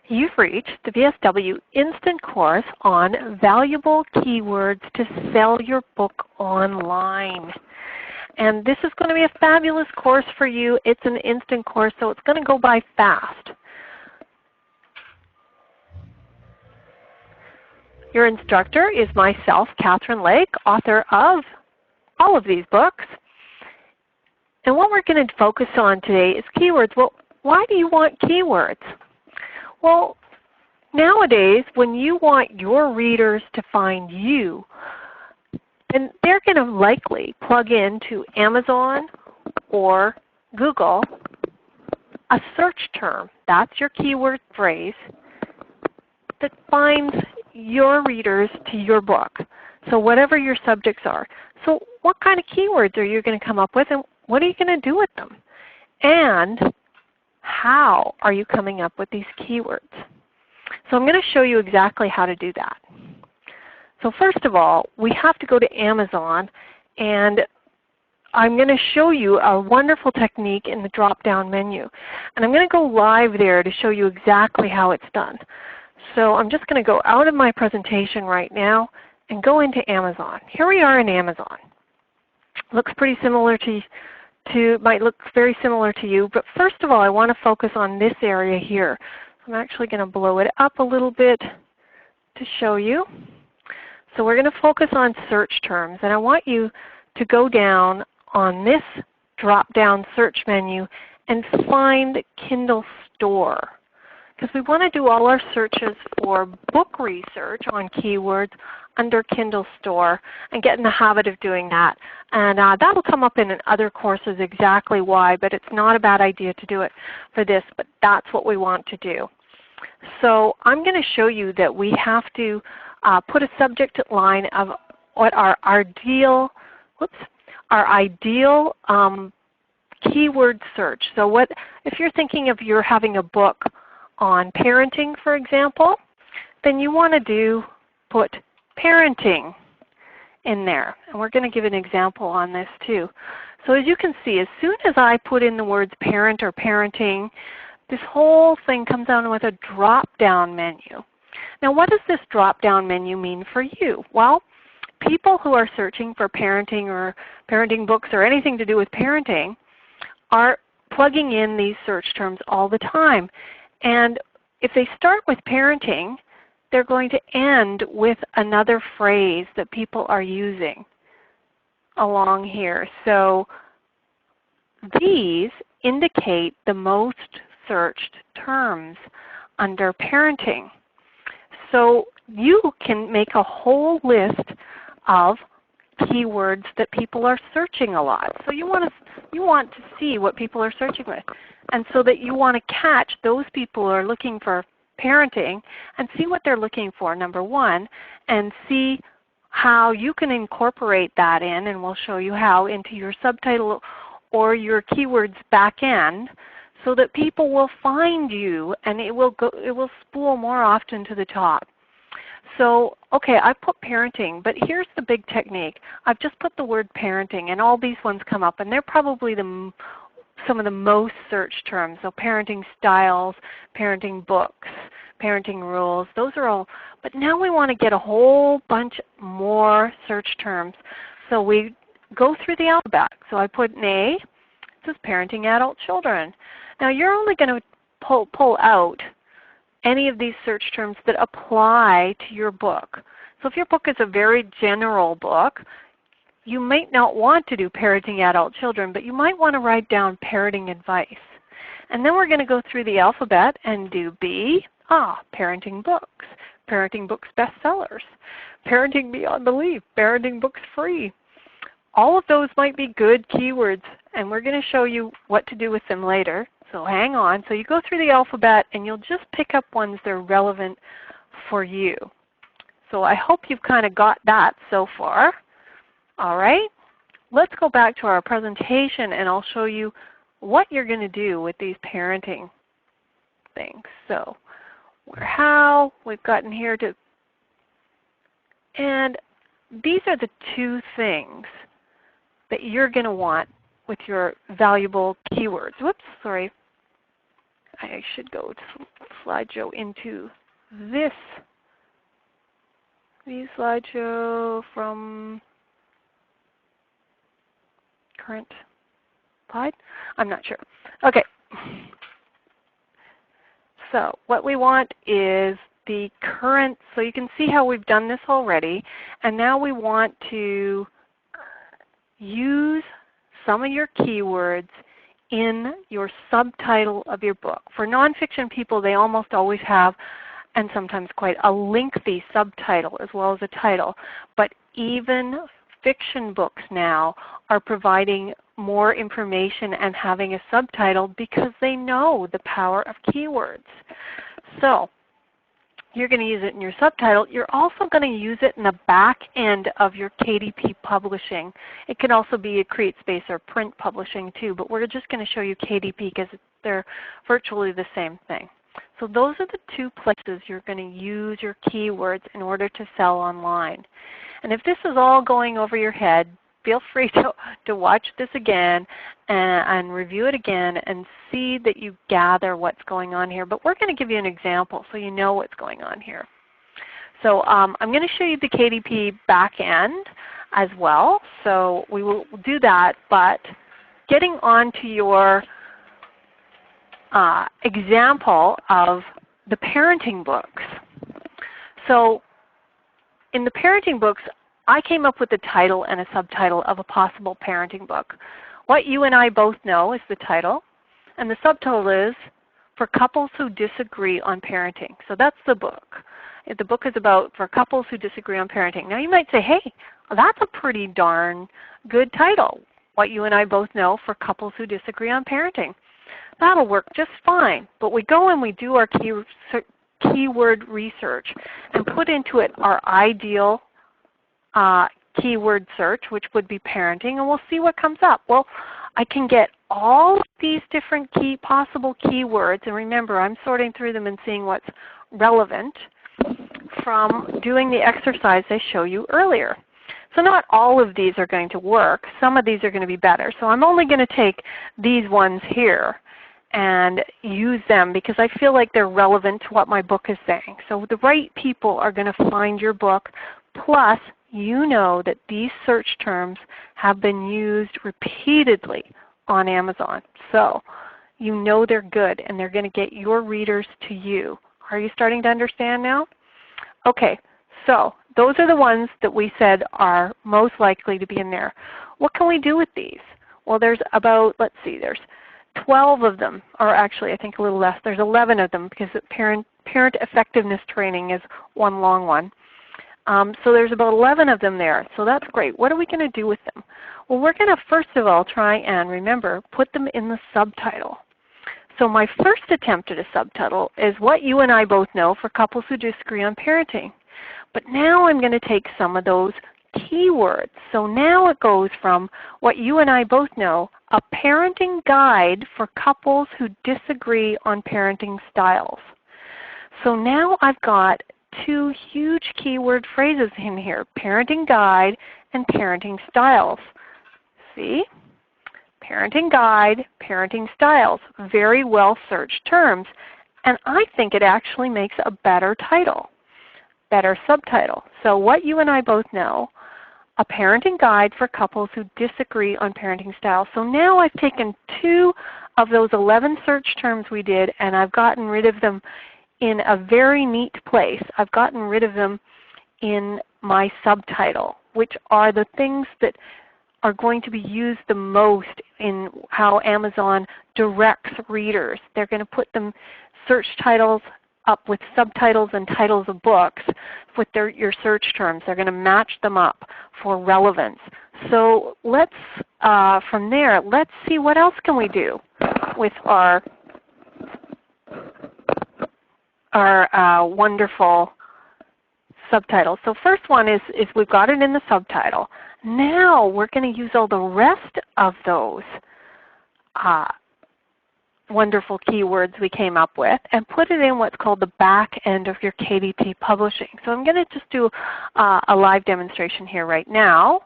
You've reached the VSW Instant Course on Valuable Keywords to Sell Your Book Online. And this is going to be a fabulous course for you. It's an instant course, so it's going to go by fast. Your instructor is myself, Catherine Lake, author of all of these books. And what we're going to focus on today is keywords. Well, why do you want keywords? Well, nowadays when you want your readers to find you, then they're going to likely plug into Amazon or Google a search term. That's your keyword phrase that finds your readers to your book. So whatever your subjects are. So what kind of keywords are you going to come up with, and what are you going to do with them? And how are you coming up with these keywords? So I'm going to show you exactly how to do that. So first of all, we have to go to Amazon, and I'm going to show you a wonderful technique in the drop-down menu. And I'm going to go live there to show you exactly how it's done. So I'm just going to go out of my presentation right now and go into Amazon. Here we are in Amazon. Looks pretty similar to might look very similar to you, but first of all I want to focus on this area here. I'm actually going to blow it up a little bit to show you. So we're going to focus on search terms, and I want you to go down on this drop-down search menu and find Kindle Store, because we want to do all our searches for book research on keywords under Kindle Store and get in the habit of doing that. And that will come up in other courses exactly why, but it's not a bad idea to do it for this, but that's what we want to do. So I'm going to show you that we have to put a subject line of what our ideal keyword search. So what if you're thinking of you're having a book on parenting, for example, then you want to put parenting in there. And we're going to give an example on this too. So as you can see, as soon as I put in the words parent or parenting, this whole thing comes down with a drop-down menu. Now what does this drop-down menu mean for you? Well, people who are searching for parenting or parenting books or anything to do with parenting are plugging in these search terms all the time. And if they start with parenting, they're going to end with another phrase that people are using along here. So these indicate the most searched terms under parenting. So you can make a whole list of keywords that people are searching a lot. So you want to see what people are searching with. And so that you want to catch those people who are looking for parenting and see what they're looking for, number one, and see how you can incorporate that in, and we'll show you how, into your subtitle or your keywords back end so that people will find you and it will spool more often to the top. So, okay, I put parenting, but here's the big technique. I've just put the word parenting, and all these ones come up, and they're probably some of the most searched terms. So parenting styles, parenting books, parenting rules, those are all. But now we want to get a whole bunch more search terms. So we go through the alphabet. So I put an A. It says parenting adult children. Now you're only going to pull out any of these search terms that apply to your book. So if your book is a very general book, you might not want to do parenting adult children, but you might want to write down parenting advice. And then we're going to go through the alphabet and do B, parenting books bestsellers, parenting beyond belief, parenting books free. All of those might be good keywords, and we're going to show you what to do with them later. So hang on. So you go through the alphabet and you'll just pick up ones that are relevant for you. So I hope you've kind of got that so far. All right, let's go back to our presentation and I'll show you what you're going to do with these parenting things. So how we've gotten here to, and these are the two things that you're going to want with your valuable keywords. Whoops, sorry. I should go to slideshow into this view slideshow from current slide. I'm not sure. Okay. So what we want is the current, so you can see how we've done this already, and now we want to use some of your keywords in your subtitle of your book. For nonfiction people, they almost always have, and sometimes quite a lengthy subtitle as well as a title, but even fiction books now are providing more information and having a subtitle because they know the power of keywords. So you're going to use it in your subtitle. You're also going to use it in the back end of your KDP publishing. It can also be a CreateSpace or print publishing too, but we're just going to show you KDP because they're virtually the same thing. So those are the two places you're going to use your keywords in order to sell online. And if this is all going over your head, feel free to watch this again and review it again and see that you gather what's going on here. But we're going to give you an example so you know what's going on here. So I'm going to show you the KDP back end as well. So we will do that, but getting on to your example of the parenting books. So in the parenting books, I came up with the title and a subtitle of a possible parenting book. What You and I Both Know is the title, and the subtitle is For Couples Who Disagree on Parenting. So that's the book. The book is about for couples who disagree on parenting. Now you might say, hey, that's a pretty darn good title. What You and I Both Know for Couples Who Disagree on Parenting. That'll work just fine. But we go and we do our keyword research and put into it our ideal keyword search, which would be parenting, and we'll see what comes up. Well, I can get all of these different possible keywords, and remember, I'm sorting through them and seeing what's relevant from doing the exercise I showed you earlier. So not all of these are going to work. Some of these are going to be better. So I'm only going to take these ones here and use them because I feel like they're relevant to what my book is saying. So the right people are going to find your book, plus you know that these search terms have been used repeatedly on Amazon. So you know they're good and they're going to get your readers to you. Are you starting to understand now? Okay, so those are the ones that we said are most likely to be in there. What can we do with these? Well, there's about, let's see, there's 12 of them, or actually I think a little less. There's 11 of them because parent effectiveness training is one long one. So there's about 11 of them there. So that's great. What are we going to do with them? Well, we're going to first of all try and, remember, put them in the subtitle. So my first attempt at a subtitle is What You and I Both Know for Couples Who Disagree on Parenting. But now I'm going to take some of those keywords. So now it goes from What You and I Both Know, a parenting guide for couples who disagree on parenting styles. So now I've got two huge keyword phrases in here, parenting guide and parenting styles. See? Parenting guide, parenting styles, very well searched terms. And I think it actually makes a better title, better subtitle. So What You and I Both Know, a parenting guide for couples who disagree on parenting styles. So now I've taken two of those 11 search terms we did and I've gotten rid of them in a very neat place. I've gotten rid of them in my subtitle, which are the things that are going to be used the most in how Amazon directs readers. They're going to put them search titles up with subtitles and titles of books with your search terms. They're going to match them up for relevance. So let's, from there, let's see what else can we do with our wonderful subtitle. So first one is we've got it in the subtitle. Now we're going to use all the rest of those wonderful keywords we came up with and put it in what's called the back end of your KDP publishing. So I'm going to just do a live demonstration here right now.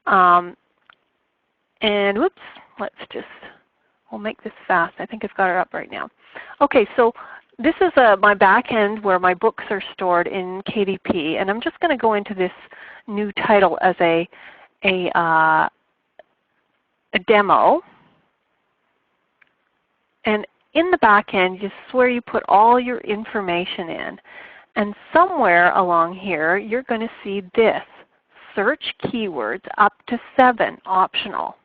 And whoops, let's just We'll make this fast. I think I've got it up right now. Okay, so this is my back end where my books are stored in KDP, and I'm just going to go into this new title as a demo. And in the back end, this is where you put all your information in. And somewhere along here, you're going to see this, search keywords up to 7, optional.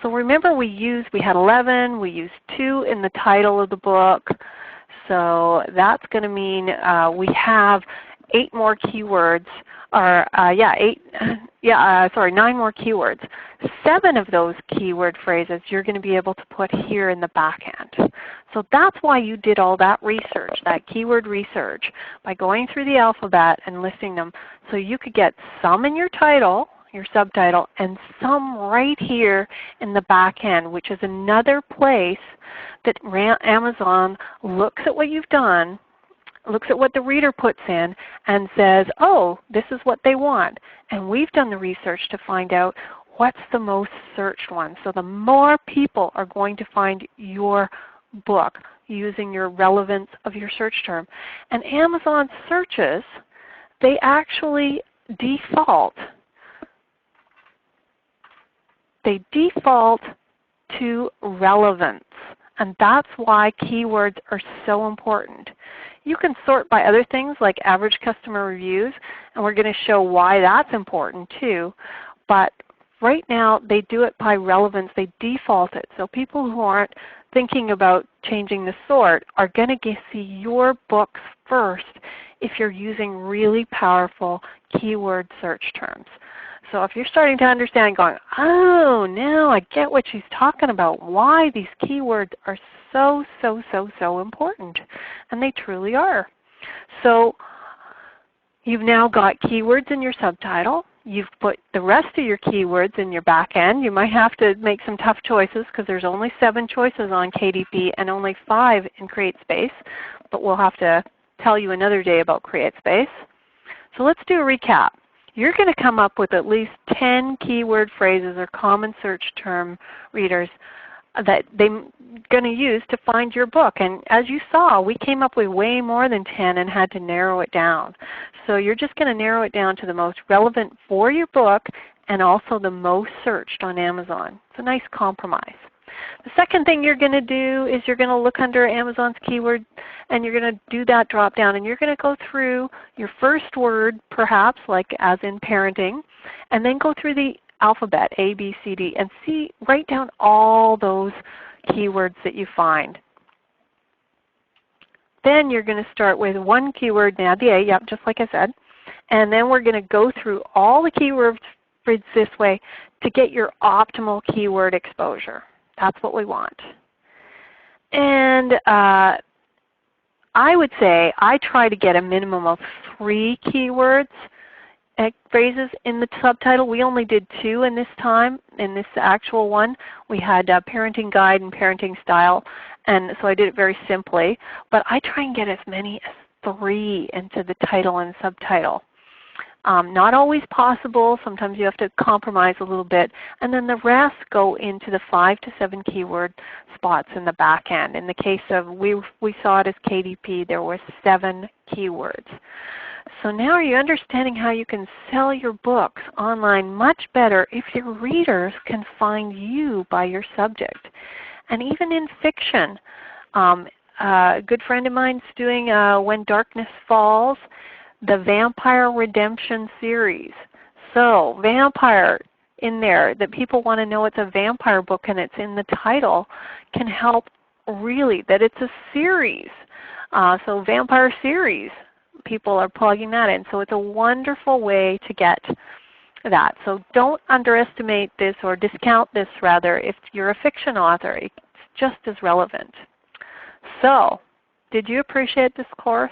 So remember we had 11, we used 2 in the title of the book. So that's going to mean we have 8 more keywords, or 9 more keywords. 7 of those keyword phrases you're going to be able to put here in the back end. So that's why you did all that research, that keyword research, by going through the alphabet and listing them, so you could get some in your title, your subtitle, and some right here in the back end, which is another place that Amazon looks at what you've done, looks at what the reader puts in, and says, oh, this is what they want. And we've done the research to find out what's the most searched one. So the more people are going to find your book using your relevance of your search term. And Amazon searches, they actually default to relevance. And that's why keywords are so important. You can sort by other things like average customer reviews, and we're going to show why that's important too. But right now they do it by relevance. They default it. So people who aren't thinking about changing the sort are going to see your books first if you're using really powerful keyword search terms. So if you're starting to understand, going, oh, now I get what she's talking about, why these keywords are so, so, so, so important. And they truly are. So you've now got keywords in your subtitle. You've put the rest of your keywords in your back end. You might have to make some tough choices because there's only 7 choices on KDP and only 5 in CreateSpace. But we'll have to tell you another day about CreateSpace. So let's do a recap. You're going to come up with at least 10 keyword phrases or common search term readers that they're going to use to find your book. And as you saw, we came up with way more than 10 and had to narrow it down. So you're just going to narrow it down to the most relevant for your book and also the most searched on Amazon. It's a nice compromise. The second thing you're going to do is you're going to look under Amazon's keyword, and you're going to do that drop down, and you're going to go through your first word, perhaps like as in parenting, and then go through the alphabet, A, B, C, D, and write down all those keywords that you find. Then you're going to start with one keyword, now the A, yep, just like I said, and then we're going to go through all the keywords this way to get your optimal keyword exposure. That's what we want. And I would say I try to get a minimum of 3 keywords, phrases in the subtitle. We only did 2 in this time, in this actual one. We had parenting guide and parenting style, and so I did it very simply. But I try and get as many as 3 into the title and subtitle. Not always possible. Sometimes you have to compromise a little bit. And then the rest go into the 5 to 7 keyword spots in the back end. In the case of, we saw it as KDP, there were 7 keywords. So now are you understanding how you can sell your books online much better if your readers can find you by your subject? And even in fiction, a good friend of mine is doing When Darkness Falls, the Vampire Redemption series. So vampire in there, that people want to know it's a vampire book and it's in the title, can help really that it's a series. So vampire series, people are plugging that in. So it's a wonderful way to get that. So don't underestimate this, or discount this rather, if you're a fiction author. It's just as relevant. So did you appreciate this course?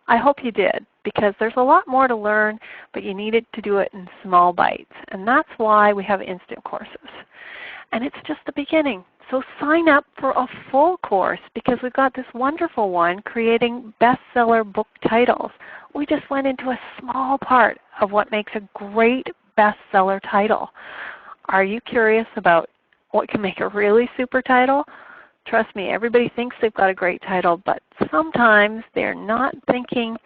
I hope you did, because there's a lot more to learn, but you needed to do it in small bites. And that's why we have instant courses. And it's just the beginning. So sign up for a full course, because we've got this wonderful one, Creating Bestseller Book Titles. We just went into a small part of what makes a great bestseller title. Are you curious about what can make a really super title? Trust me, everybody thinks they've got a great title, but sometimes they're not thinking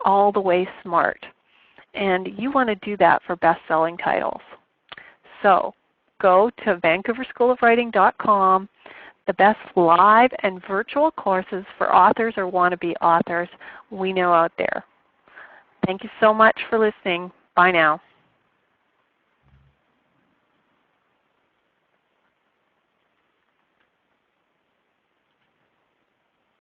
all the way smart. And you want to do that for best-selling titles. So go to VancouverSchoolOfWriting.com. The best live and virtual courses for authors or wannabe authors we know out there. Thank you so much for listening. Bye now.